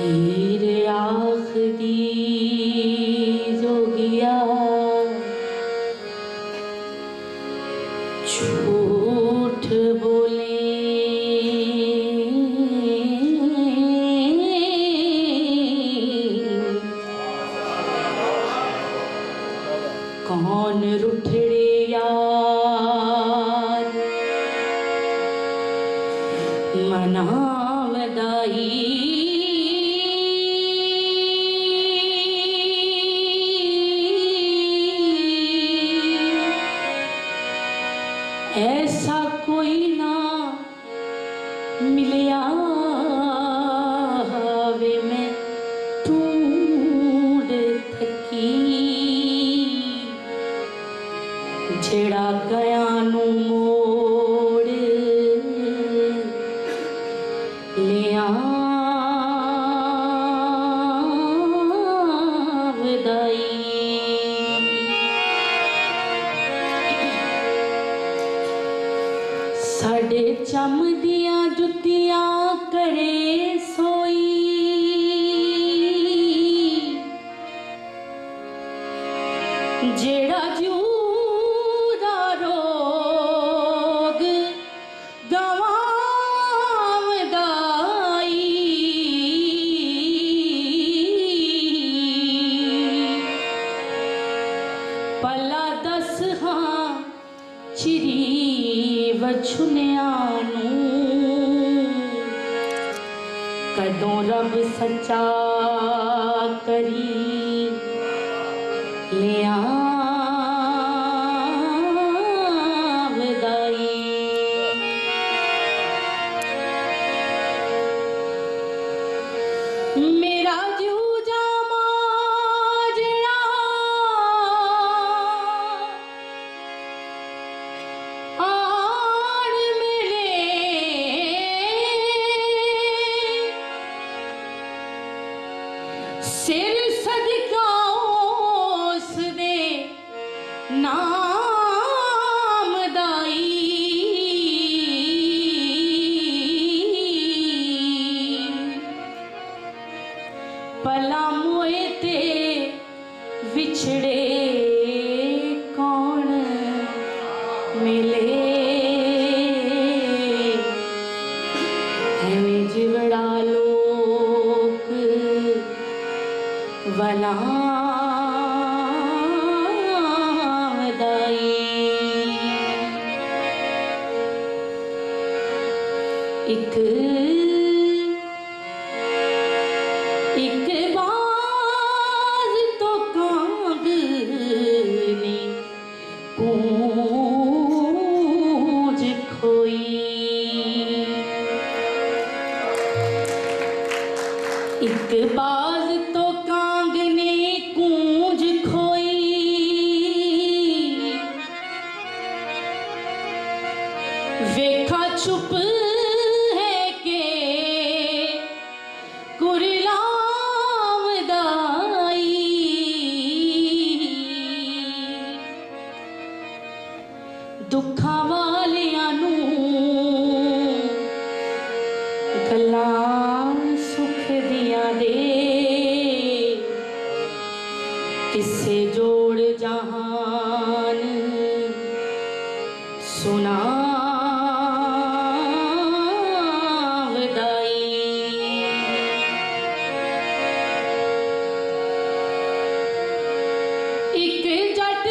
हीरे आखदी जोगिया झूठ बोले कौन रुठड़े यार मनावदाई ऐसा कोई ना मिलिया वे मैं ढूंढ थकी जेड़ा गया नू मोड़ लिया वदाई साढ़े चम दियां जुतियां करे सोई जेड़ा जूदा रोग गवावदाई पला दस हाँ चिरी वछुनियानू कदों रब सच्चा करी लिया वदाई मेरा जूजा माजड़ा आड़ मिले सिर सदका उस दे नाम दाई भला मोए ते विछड़े कौन मिले एवें जिवड़ा लोक वला एक एक बाज तो कांग ने गूंज खोई एक बाज तो कांग ने गूंज खोई वेखा चुप दुखा वालियां नू गल्लां सुख दियां दे किसे जोड़ जहान सुना वदाई एक जट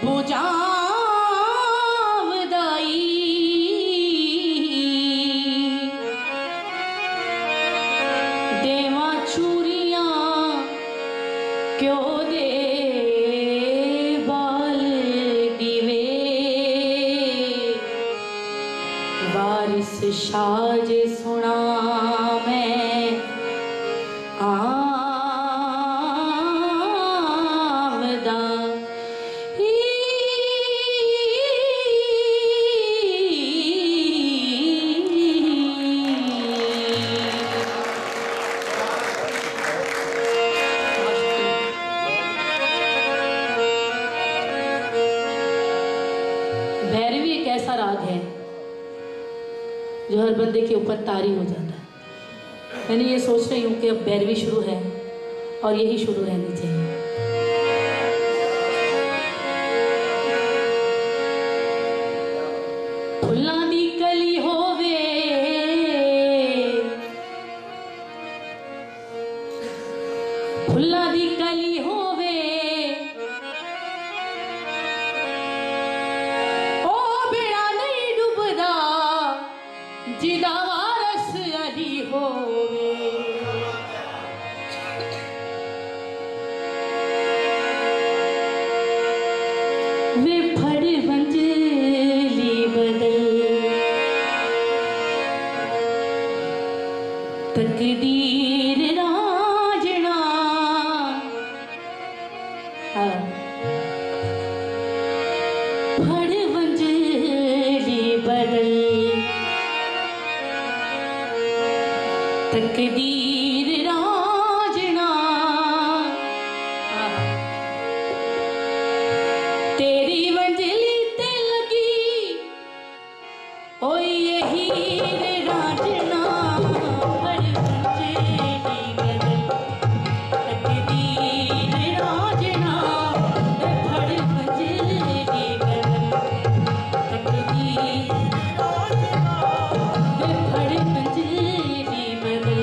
बुझावदाई देवा चूरियां क्यों दे बाल दिवे वारिस साज सुना मैं आमदा भैरवी एक ऐसा राग है जो हर बंदे के ऊपर तारी हो जाता है। मैंने ये सोच रही हूँ कि अब भैरवी शुरू है और यही शुरू रहनी चाहिए। फुल्लां दी कली होवे फुल्लां दी कली होवे ओ बेड़ा नहीं डुबदा जिदा वारस अली होवे वे फड़ मंजली बदल तकदीर राजना फड़ मंजली बदल तकदीर राजना तेरी मंजिली ते लगी ओ यही राजना फड़ मंजली बदल तकदीर राजना फड़ मंजली बदल तकदीर राजना फड़ मंजली बदल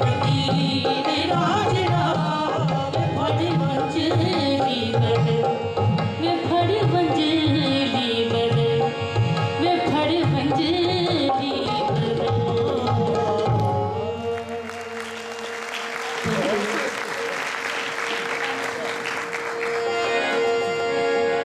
तीर राज राग बड़ मंच की